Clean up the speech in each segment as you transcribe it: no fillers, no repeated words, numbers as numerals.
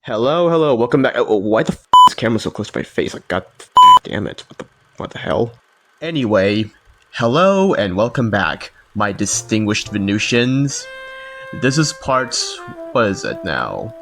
Hello, welcome back. Why the is camera so close to my face? Like, god damn it. What the hell? Anyway, hello and welcome back, my distinguished Venusians. This is what is it now?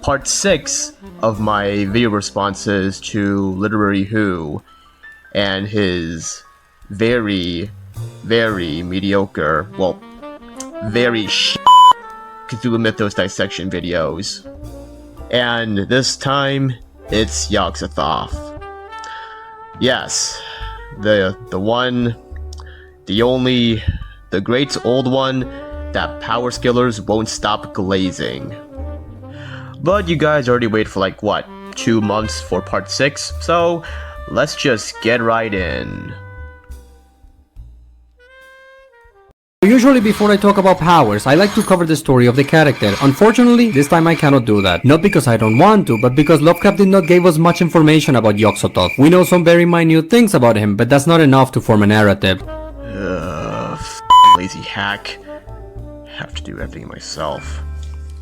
Part 6 of my video responses to Literary Who and his very mediocre, very Cthulhu Mythos dissection videos. And this time, it's Yog-Sothoth. Yes, the one, the only, the great old one that power skillers won't stop glazing. But you guys already waited for 2 months for part 6, so let's just get right in. Usually before I talk about powers, I like to cover the story of the character. Unfortunately, this time I cannot do that. Not because I don't want to, but because Lovecraft did not give us much information about Yog-Sothoth. We know some very minute things about him, but that's not enough to form a narrative. Lazy hack. Have to do everything myself.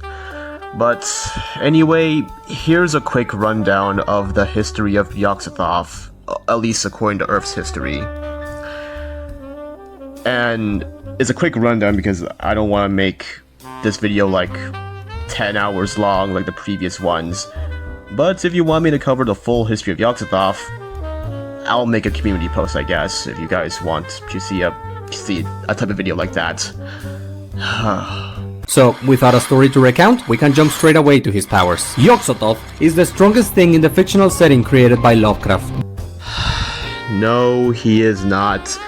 But anyway, here's a quick rundown of the history of Yog-Sothoth, at least according to Earth's history. And it's a quick rundown because I don't want to make this video 10 hours long like the previous ones. But if you want me to cover the full history of Yog-Sothoth, I'll make a community post, I guess, if you guys want to see a type of video like that. So, without a story to recount, we can jump straight away to his powers. Yog-Sothoth is the strongest thing in the fictional setting created by Lovecraft. No, he is not.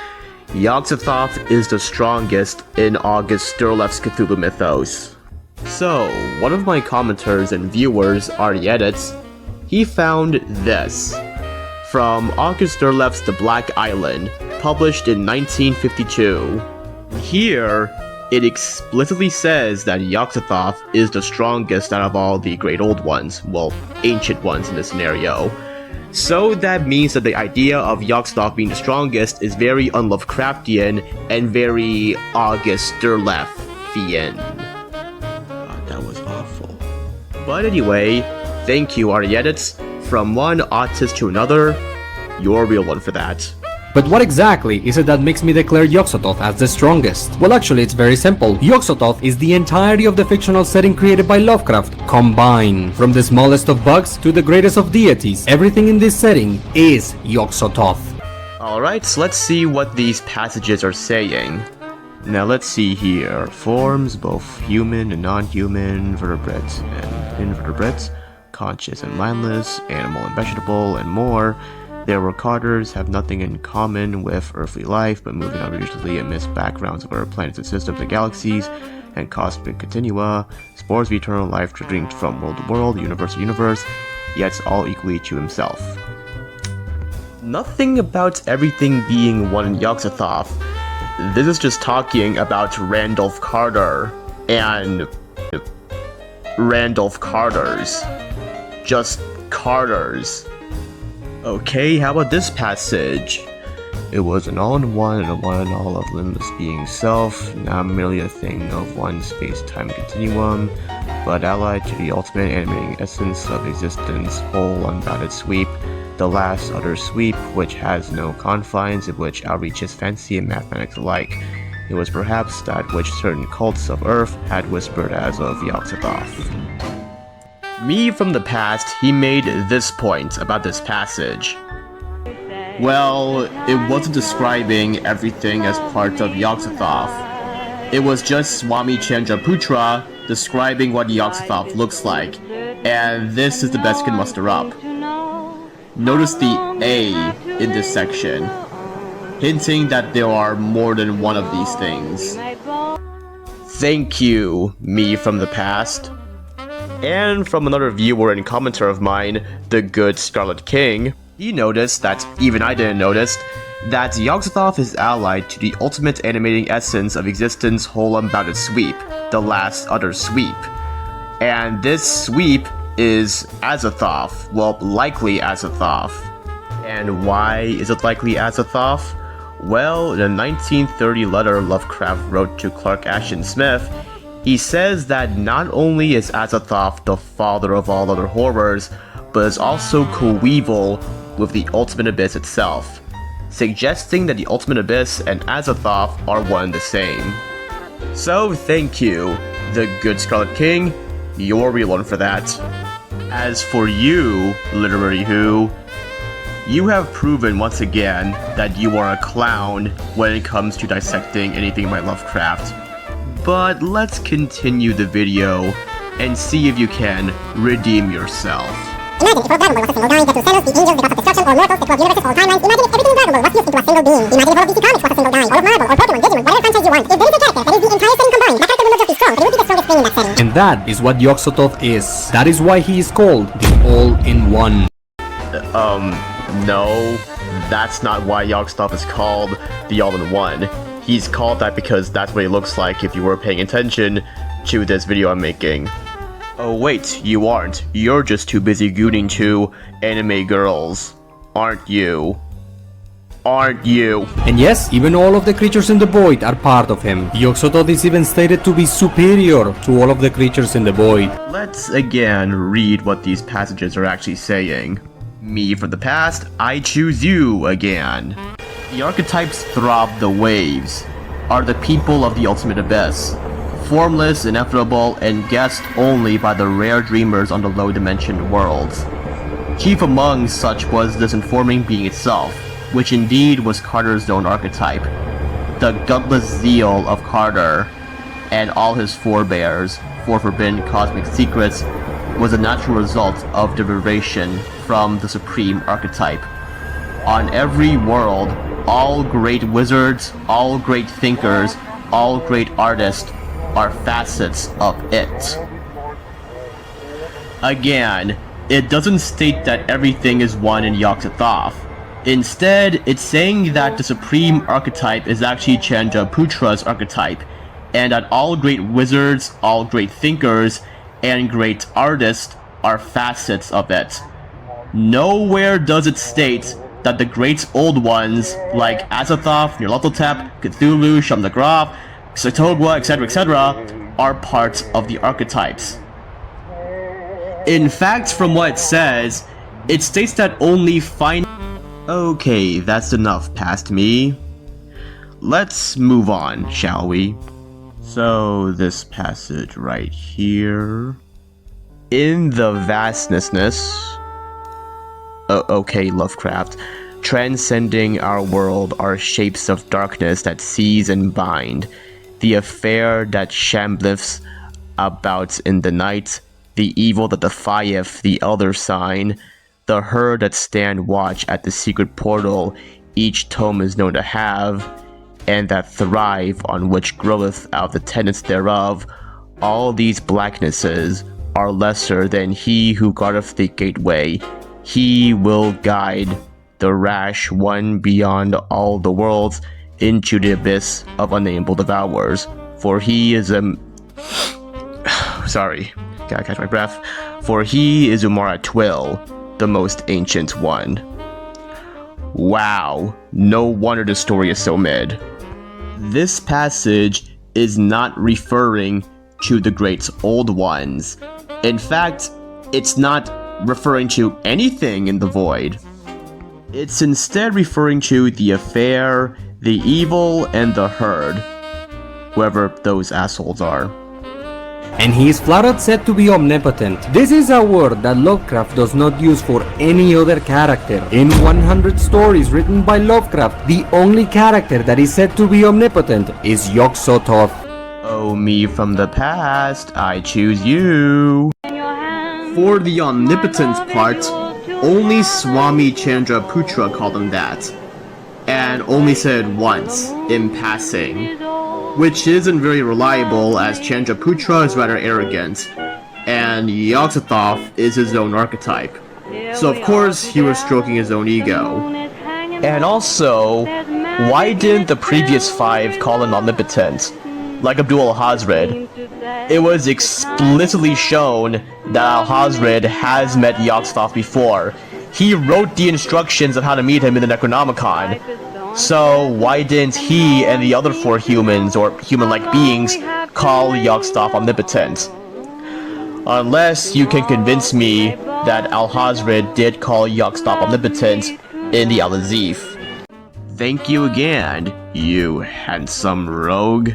Yog-Sothoth is the strongest in August Derleth's Cthulhu Mythos. So, one of my commenters and viewers, Yakath, he found this from August Derleth's The Black Island, published in 1952. Here, it explicitly says that Yog-Sothoth is the strongest out of all the great old ones, ancient ones in this scenario. So that means that the idea of Yog-Sothoth being the strongest is very un-Lovecraftian and very August Derlethian. That was awful. But anyway, thank you, Yakath. From one autist to another, you're a real one for that. But what exactly is it that makes me declare Yog-Sothoth as the strongest? Well, actually, it's very simple. Yog-Sothoth is the entirety of the fictional setting created by Lovecraft, combined. From the smallest of bugs to the greatest of deities, everything in this setting is Yog-Sothoth. Alright, so let's see what these passages are saying. Now let's see here. Forms, both human and non-human, vertebrates and invertebrates, conscious and mindless, animal and vegetable, and more. Their recorders have nothing in common with earthly life, but moving unreasonably amidst backgrounds of our planets and systems and galaxies, and cosmic continua, spores of eternal life trickling from world to world, universe to universe, yet all equally to himself. Nothing about everything being one in Yog-Sothoth. This is just talking about Randolph Carter and Randolph Carters. Just Carters. Okay, how about this passage? It was an all-in-one and a one-in-all of limitless being self, not merely a thing of one space-time continuum, but allied to the ultimate animating essence of existence, whole unbounded sweep, the last utter sweep, which has no confines, in which outreaches fancy and mathematics alike. It was perhaps that which certain cults of Earth had whispered as of Yog-Sothoth. Me from the past, he made this point about this passage. Well, it wasn't describing everything as part of Yog-Sothoth. It was just Swami Chandraputra describing what Yog-Sothoth looks like, and this is the best you can muster up. Notice the A in this section, hinting that there are more than one of these things. Thank you, me from the past. And from another viewer and commenter of mine, the good Scarlet King, he noticed that, even I didn't notice, that Yog-Sothoth is allied to the ultimate animating essence of existence whole unbounded sweep, the last utter sweep. And this sweep is Azathoth, likely Azathoth. And why is it likely Azathoth? Well, in a 1930 letter Lovecraft wrote to Clark Ashton Smith, He says that not only is Yog-Sothoth the father of all other horrors, but is also coeval with the Ultimate Abyss itself, suggesting that the Ultimate Abyss and Yog-Sothoth are one and the same. So thank you, the good Scarlet King, you're a real one for that. As for you, Literary Who, you have proven once again that you are a clown when it comes to dissecting anything by Lovecraft. But let's continue the video and see if you can redeem yourself. Imagine if all Dragon Ball was a single guy, get to Thanos, the angels, the gods of destruction, all mortals, explode universes, all timelines. Imagine if everything in Dragon Ball was fused into a single being. Imagine if all of DC Comics was a single guy, all of Marvel, or Pokemon, Digimon, whatever franchise you want. If there is a character that is the entire setting combined, that character will not just be strong, but he will be the strongest thing in that setting. And that is what Yog-Sothoth is. That is why he is called the All-in-One. No, that's not why Yog-Sothoth is called the All-in-One. He's called that because that's what he looks like if you were paying attention to this video I'm making. Oh wait, you aren't. You're just too busy gooning to anime girls. Aren't you? Aren't you? And yes, even all of the creatures in the void are part of him. Yog-Sothoth is even stated to be superior to all of the creatures in the void. Let's again read what these passages are actually saying. Me from the past, I choose you again. The archetypes throb the waves, are the people of the ultimate abyss, formless, ineffable, and guessed only by the rare dreamers on the low-dimensioned worlds. Chief among such was this informing being itself, which indeed was Carter's own archetype. The gutless zeal of Carter and all his forebears for forbidden cosmic secrets was a natural result of derivation from the supreme archetype. On every world, all great wizards, all great thinkers, all great artists are facets of it. Again, it doesn't state that everything is one in Yog-Sothoth. Instead, it's saying that the supreme archetype is actually Chandraputra's archetype, and that all great wizards, all great thinkers, and great artists are facets of it. Nowhere does it state that the great old ones, like Yog-Sothoth, Nyarlathotep, Cthulhu, Shamnagraph, Cthulhu, etc., are part of the archetypes. In fact, from what it says, it states that only Okay, that's enough past me. Let's move on, shall we? So, this passage right here. In the vastnessness... okay, Lovecraft. Transcending our world are shapes of darkness that seize and bind. The affair that shambleth about in the night, the evil that defieth the elder sign, the herd that stand watch at the secret portal each tome is known to have, and that thrive on which groweth out the tenets thereof, all these blacknesses are lesser than he who guardeth the gateway. He will guide the rash one beyond all the worlds into the abyss of unnameable devourers, for he is sorry, gotta catch my breath. For he is Umarat Twill, the most ancient one. Wow, no wonder the story is so mid. This passage is not referring to the great old ones. In fact, it's not referring to anything in the void. It's instead referring to the affair, the evil, and the herd, whoever those assholes are. And he is flat out said to be omnipotent. This is a word that Lovecraft does not use for any other character. In 100 stories written by Lovecraft, the only character that is said to be omnipotent is Yog-Sothoth. Oh, me from the past, I choose you. For the omnipotence part, only Swami Chandraputra called him that, and only said it once, in passing, which isn't very reliable as Chandraputra is rather arrogant, and Yog-Sothoth is his own archetype, so of course he was stroking his own ego. And also, why didn't the previous 5 call him omnipotent, like Abdul al-Hazred? It was explicitly shown that al-Hazred has met Yog-Sothoth before. He wrote the instructions of how to meet him in the Necronomicon. So why didn't he and the other 4 humans, or human-like beings, call Yog-Sothoth omnipotent. Unless you can convince me that Alhazred did call Yog-Sothoth omnipotent in the Al-Azif. Thank you again, you handsome rogue.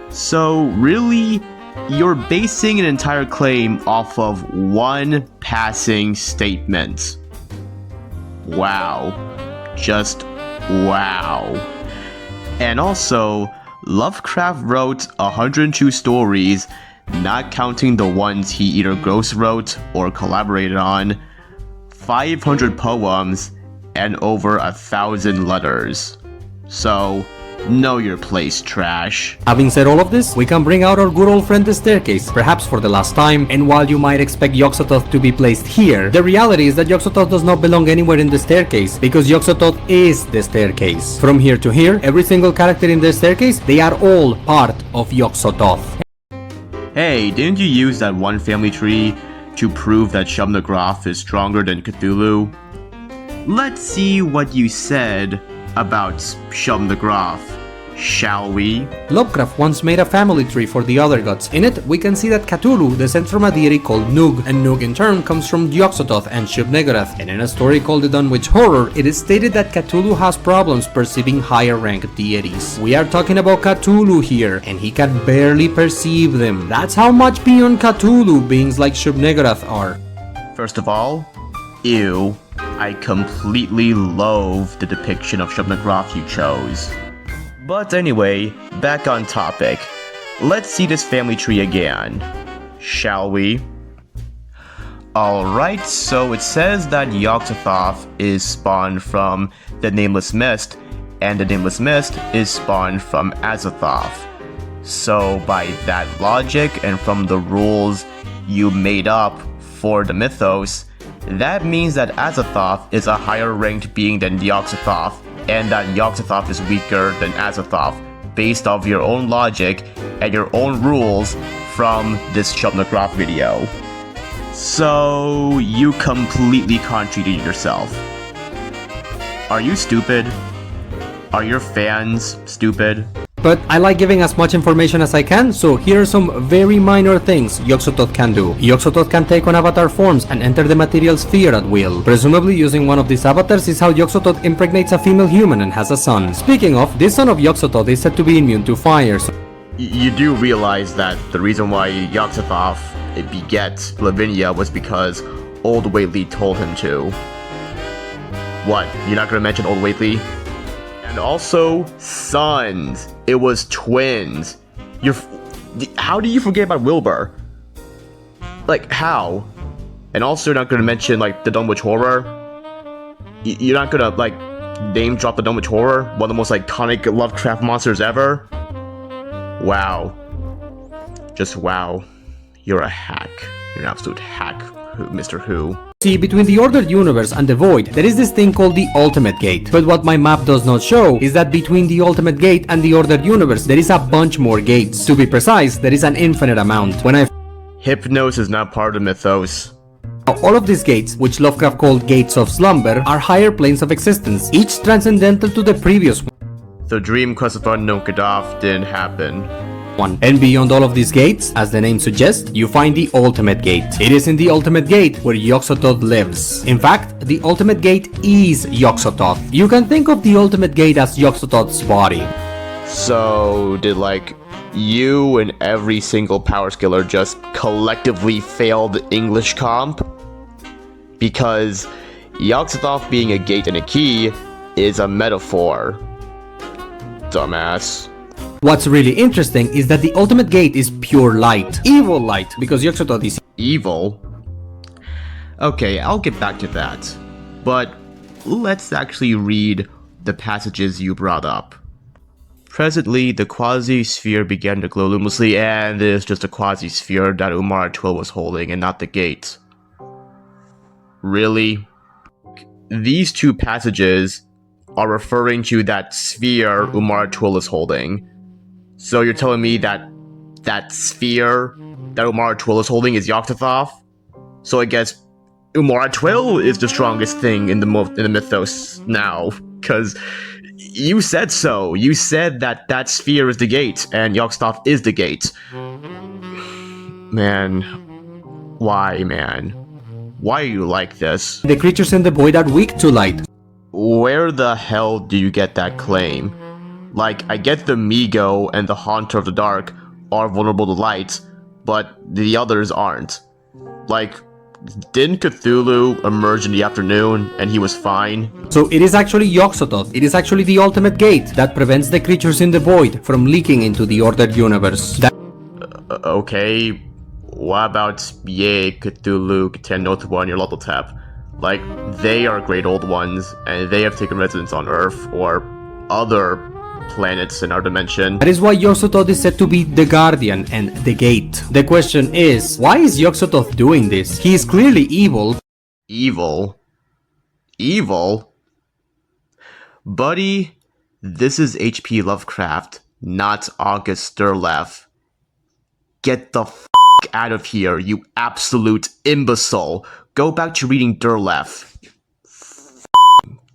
So really, you're basing an entire claim off of one passing statement. Wow. Just wow. And also, Lovecraft wrote 102 stories, not counting the ones he either ghost wrote or collaborated on, 500 poems, and over 1,000 letters. So, know your place, trash. Having said all of this, we can bring out our good old friend the staircase, perhaps for the last time, and while you might expect Yog-Sothoth to be placed here, the reality is that Yog-Sothoth does not belong anywhere in the staircase, because Yog-Sothoth is the staircase. From here to here, every single character in the staircase, they are all part of Yog-Sothoth. Hey, didn't you use that one family tree to prove that Shub-Niggurath is stronger than Cthulhu? Let's see what you said about Shub-Niggurath, shall we? Lovecraft once made a family tree for the other gods. In it, we can see that Cthulhu descends from a deity called Nug, and Nug in turn comes from Yog-Sothoth and Shub-Niggurath. And in a story called The Dunwich Horror, it is stated that Cthulhu has problems perceiving higher ranked deities. We are talking about Cthulhu here, and he can barely perceive them. That's how much beyond Cthulhu beings like Shub-Niggurath are. First of all, ew. I completely loathe the depiction of Shub-Niggurath you chose. But anyway, back on topic. Let's see this family tree again, shall we? Alright, so it says that Yog-Sothoth is spawned from the Nameless Mist, and the Nameless Mist is spawned from Azathoth. So by that logic, and from the rules you made up for the mythos, that means that Azathoth is a higher ranked being than Yog-Sothoth, and that Yog-Sothoth is weaker than Azathoth, based off your own logic and your own rules from this Shub-Niggurath video. So, you completely contradicted yourself. Are you stupid? Are your fans stupid? But I like giving as much information as I can, so here are some very minor things Yog-Sothoth can do. Yog-Sothoth can take on avatar forms and enter the material sphere at will. Presumably using one of these avatars is how Yog-Sothoth impregnates a female human and has a son. Speaking of, this son of Yog-Sothoth is said to be immune to fire. You do realize that the reason why Yog-Sothoth beget Lavinia was because Old Whately told him to. What, you're not gonna mention Old Whately? And also, sons. It was twins. How do you forget about Wilbur? Like, how? And also, you're not gonna mention, like, the Dunwich Horror? You're not gonna, like, name drop the Dunwich Horror? One of the most iconic Lovecraft monsters ever? Wow. Just wow. You're a hack. You're an absolute hack, Mr. Who. See, between the ordered universe and the void, there is this thing called the ultimate gate. But what my map does not show is that between the ultimate gate and the ordered universe, there is a bunch more gates. To be precise, there is an infinite amount. Hypnos is not part of the mythos. All of these gates, which Lovecraft called gates of slumber, are higher planes of existence, each transcendental to the previous one. The dream quest of unknown Gaddafi didn't happen. And beyond all of these gates, as the name suggests, you find the ultimate gate. It is in the ultimate gate where Yog-Sothoth lives. In fact, the ultimate gate is Yog-Sothoth. You can think of the ultimate gate as Yog-Sothoth's body. So, did like you and every single power skiller just collectively failed English comp? Because Yog-Sothoth being a gate and a key is a metaphor. Dumbass. What's really interesting is that the ultimate gate is pure light. Evil light, because Yog-Sothoth is evil? Okay, I'll get back to that. But let's actually read the passages you brought up. Presently, the quasi-sphere began to glow luminously, and it is just a quasi-sphere that Umar Twill was holding, and not the gate. Really? These two passages are referring to that sphere Umar Twill is holding. So you're telling me that that sphere that Umar Twill is holding is Yog-Sothoth? So I guess Umar Twill is the strongest thing in the mythos now, because You said so. You said that that sphere is the gate, and Yog-Sothoth is the gate. Man. Why, man? Why are you like this? The creatures in the void are weak to light. Where the hell do you get that claim? Like, I get the Migo and the Haunter of the Dark are vulnerable to light, but the others aren't. Like, didn't Cthulhu emerge in the afternoon and he was fine? So it is actually Yog-Sothoth. It is actually the ultimate gate that prevents the creatures in the void from leaking into the ordered universe. Okay, what about Cthulhu, Cthulhu, and your local tap? Like, they are great old ones, and they have taken residence on Earth or other planets in our dimension. That is why Yog-Sothoth is said to be the guardian and the gate. The question is, why is Yog-Sothoth doing this? He is clearly evil. Evil? Evil? Buddy, this is H.P. Lovecraft, not August Derleth. Get the f*** out of here, you absolute imbecile. Go back to reading Derleth.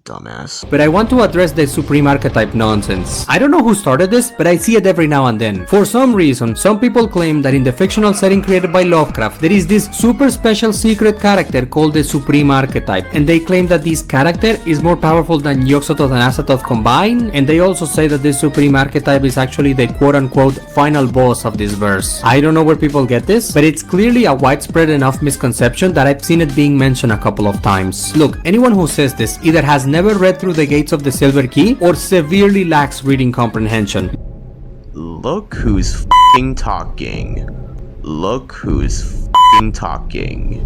Dumbass. But I want to address the supreme archetype nonsense. I don't know who started this, but I see it every now and then. For some reason, some people claim that in the fictional setting created by Lovecraft, there is this super special secret character called the supreme archetype, and they claim that this character is more powerful than Yog-Sothoth and Azathoth combined, and they also say that this supreme archetype is actually the quote-unquote final boss of this verse. I don't know where people get this, but it's clearly a widespread enough misconception that I've seen it being mentioned a couple of times. Look, anyone who says this either has never read through the gates of the Silver Key or severely lacks reading comprehension. Look who's f***ing talking. Look who's f***ing talking.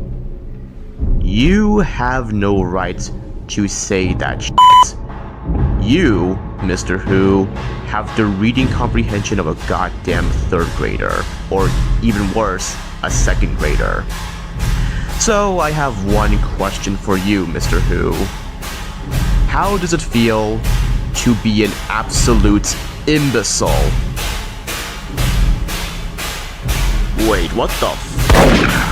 You have no right to say that shit. You, Mr. Who, have the reading comprehension of a goddamn third grader, or even worse, a second grader. So I have one question for you, Mr. Who. How does it feel to be an absolute imbecile? Wait, what the f-